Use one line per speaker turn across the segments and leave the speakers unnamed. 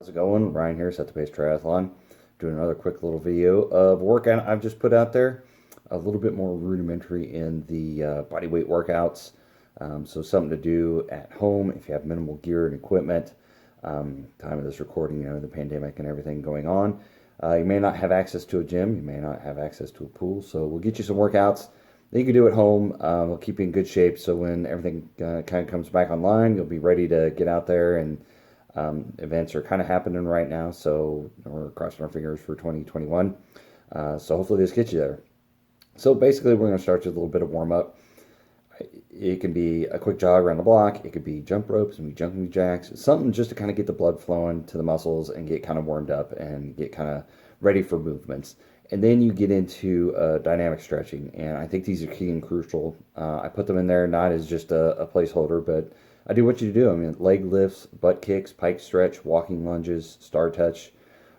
How's it going? Ryan here, Set the Pace Triathlon. Doing another quick little video of a workout I've just put out there. A little bit more rudimentary in the body weight workouts. So something to do at home if you have minimal gear and equipment. Time of this recording, the pandemic and everything going on. You may not have access to a gym. You may not have access to a pool. So we'll get you some workouts that you can do at home. We'll keep you in good shape so when everything kind of comes back online, you'll be ready to get out there and events are kind of happening right now, so we're crossing our fingers for 2021. So hopefully this gets you there. So basically, we're going to start with a little bit of warm up. It can be a quick jog around the block. It could be jump ropes and jumping jacks. Something just to kind of get the blood flowing to the muscles and get kind of warmed up and get kind of ready for movements. And then you get into dynamic stretching, and I think these are key and crucial. I put them in there not as just a placeholder, but I do what you do. I mean, leg lifts, butt kicks, pike stretch, walking lunges, star touch,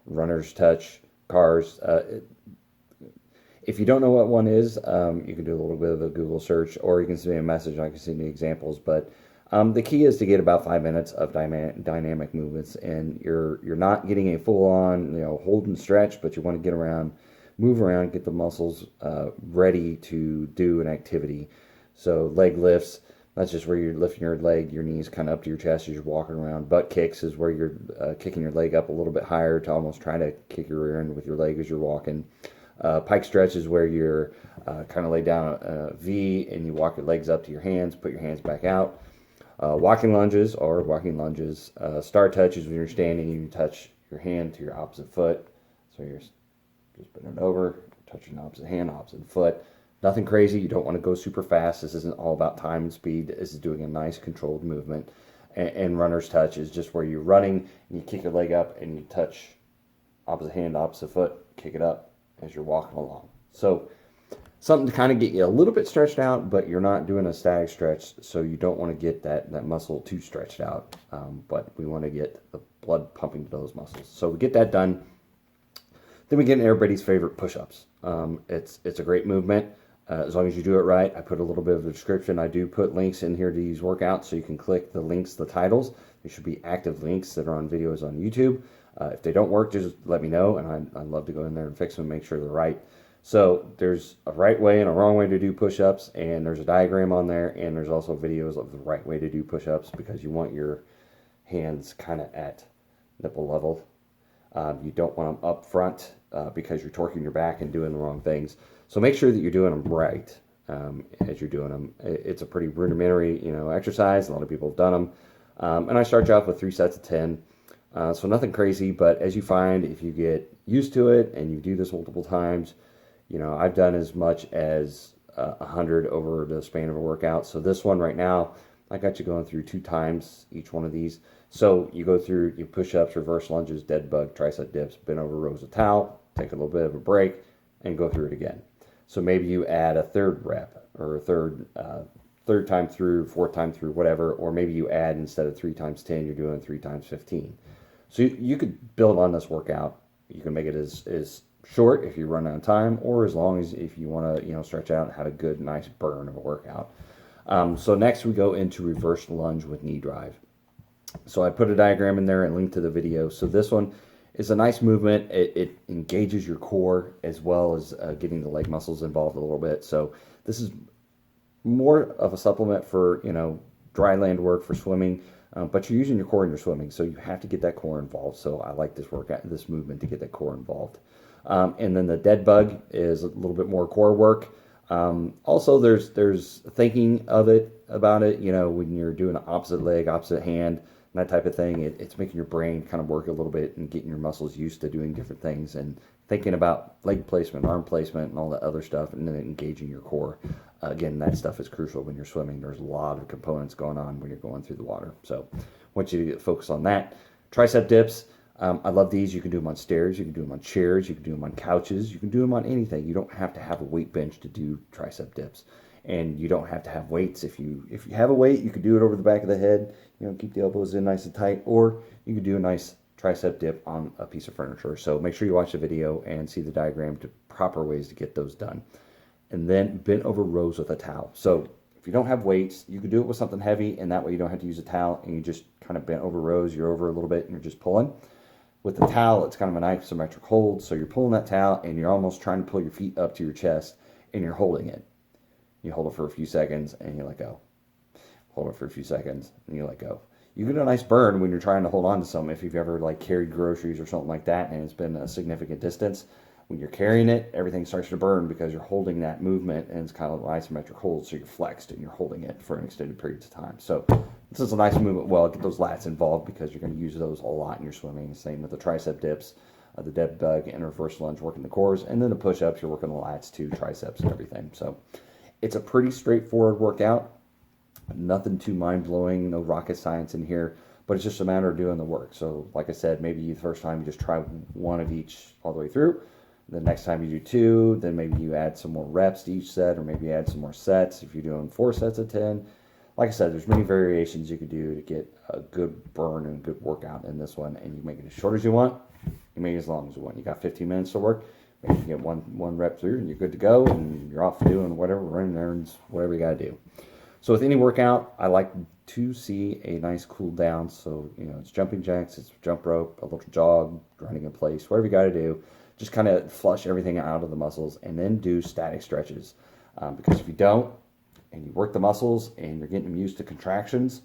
runner's touch, cars. If you don't know what one is, you can do a little bit of a Google search, or you can send me a message. I can send you examples. But the key is to get about 5 minutes of dynamic movements, and you're not getting a full on hold and stretch, but you want to get around, move around, get the muscles ready to do an activity. So leg lifts. That's just where you're lifting your leg, your knees kind of up to your chest as you're walking around. Butt kicks is where you're kicking your leg up a little bit higher to almost try to kick your rear end with your leg as you're walking. Pike stretch is where you're kind of lay down a V and you walk your legs up to your hands, put your hands back out. Walking lunges. Star touch is when you're standing and you touch your hand to your opposite foot. So you're just bending over, touching the opposite hand, opposite foot. Nothing crazy. You don't want to go super fast. This isn't all about time and speed. This is doing a nice controlled movement. And runner's touch is just where you're running and you kick your leg up and you touch opposite hand, opposite foot, kick it up as you're walking along. So something to kind of get you a little bit stretched out, but you're not doing a static stretch, so you don't want to get that muscle too stretched out. But we want to get the blood pumping to those muscles. So we get that done. Then we get in everybody's favorite push-ups. It's a great movement. As long as you do it right. I put a little bit of a description. I do put links in here to these workouts, so you can click the links, the titles. There should be active links that are on videos on YouTube. If they don't work, just let me know, and I'd love to go in there and fix them and make sure they're right. So there's a right way and a wrong way to do push-ups, and there's a diagram on there, and there's also videos of the right way to do push-ups because you want your hands kind of at nipple level. You don't want them up front because you're torquing your back and doing the wrong things. So make sure that you're doing them right as you're doing them. It's a pretty rudimentary, exercise. A lot of people have done them. And I start you off with 3 sets of 10. So nothing crazy, but as you find, if you get used to it and you do this multiple times, I've done as much as 100 over the span of a workout. So this one right now, I got you going through 2 times each one of these. So you go through your push-ups, reverse lunges, dead bug, tricep dips, bent over rows of towel, take a little bit of a break, and go through it again. So maybe you add a third rep or a third time through, fourth time through, whatever, or maybe you add instead of 3 times 10, you're doing 3 times 15. So you could build on this workout. You can make it as short if you run out of time, or as long as if you want to stretch out and have a good nice burn of a workout. So next we go into reverse lunge with knee drive. So I put a diagram in there and link to the video. So this one is a nice movement. It engages your core as well as getting the leg muscles involved a little bit. So this is more of a supplement for dry land work for swimming, but you're using your core in your swimming, so you have to get that core involved. So I like this workout, this movement, to get that core involved. And then the dead bug is a little bit more core work. Also, there's thinking about it. When you're doing an opposite leg, opposite hand, that type of thing, it's making your brain kind of work a little bit and getting your muscles used to doing different things and thinking about leg placement, arm placement, and all that other stuff, and then engaging your core. Again, that stuff is crucial when you're swimming. There's a lot of components going on when you're going through the water. So I want you to focus on that. Tricep dips. I love these. You can do them on stairs. You can do them on chairs. You can do them on couches. You can do them on anything. You don't have to have a weight bench to do tricep dips. And you don't have to have weights. If you have a weight, you can do it over the back of the head. Keep the elbows in nice and tight. Or you can do a nice tricep dip on a piece of furniture. So make sure you watch the video and see the diagram to proper ways to get those done. And then bent over rows with a towel. So if you don't have weights, you could do it with something heavy, and that way you don't have to use a towel, and you just kind of bent over rows. You're over a little bit, and you're just pulling. With the towel, it's kind of an isometric hold. So you're pulling that towel and you're almost trying to pull your feet up to your chest and you're holding it. You hold it for a few seconds and you let go. Hold it for a few seconds and you let go. You get a nice burn when you're trying to hold on to something. If you've ever like carried groceries or something like that and it's been a significant distance, when you're carrying it, everything starts to burn because you're holding that movement and it's kind of an isometric hold. So you're flexed and you're holding it for an extended period of time. So this is a nice movement. Well, get those lats involved because you're going to use those a lot in your swimming. Same with the tricep dips, the dead bug and reverse lunge working the cores. And then the push-ups, you're working the lats too, triceps and everything. So it's a pretty straightforward workout. Nothing too mind-blowing, no rocket science in here, but it's just a matter of doing the work. So like I said, maybe the first time you just try one of each all the way through. The next time you do two, then maybe you add some more reps to each set, or maybe you add some more sets if you're doing 4 sets of 10. Like I said, there's many variations you could do to get a good burn and good workout in this one, and you make it as short as you want, you make it as long as you want. You got 15 minutes to work, maybe you get one rep through, and you're good to go, and you're off doing whatever, running errands, whatever you got to do. So with any workout, I like to see a nice cool down. So, it's jumping jacks, it's jump rope, a little jog, running in place, whatever you got to do. Just kind of flush everything out of the muscles and then do static stretches. Because if you don't, and you work the muscles and you're getting them used to contractions,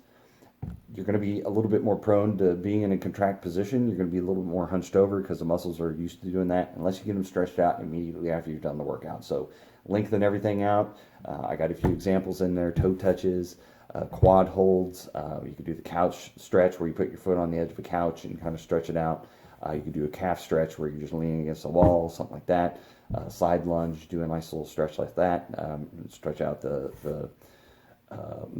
you're going to be a little bit more prone to being in a contract position. You're going to be a little bit more hunched over because the muscles are used to doing that unless you get them stretched out immediately after you've done the workout. So lengthen everything out. I got a few examples in there: toe touches, quad holds. You could do the couch stretch where you put your foot on the edge of a couch and kind of stretch it out. You could do a calf stretch where you're just leaning against the wall, something like that. Side lunge, do a nice little stretch like that. Stretch out the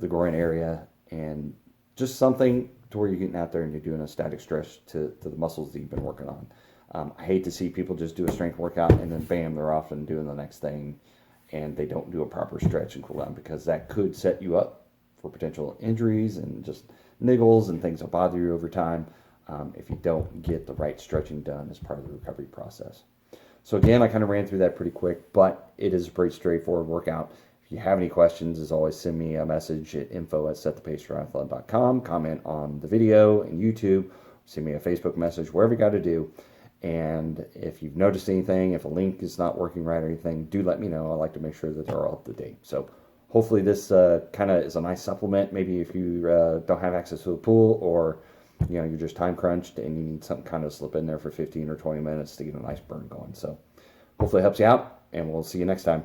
groin area, and just something to where you're getting out there and you're doing a static stretch to the muscles that you've been working on. I hate to see people just do a strength workout and then bam, they're off and doing the next thing, and they don't do a proper stretch and cool down, because that could set you up for potential injuries and just niggles and things that bother you over time. If you don't get the right stretching done as part of the recovery process. So again, I kind of ran through that pretty quick, but it is a pretty straightforward workout. If you have any questions, as always, send me a message at info@setthepacetriathlon.com. Comment on the video and YouTube. Send me a Facebook message, wherever you got to do. And if you've noticed anything, if a link is not working right or anything, do let me know. I like to make sure that they're all up to date. So hopefully this kind of is a nice supplement. Maybe if you don't have access to a pool, or you're just time crunched and you need something kind of slip in there for 15 or 20 minutes to get a nice burn going. So hopefully it helps you out, and we'll see you next time.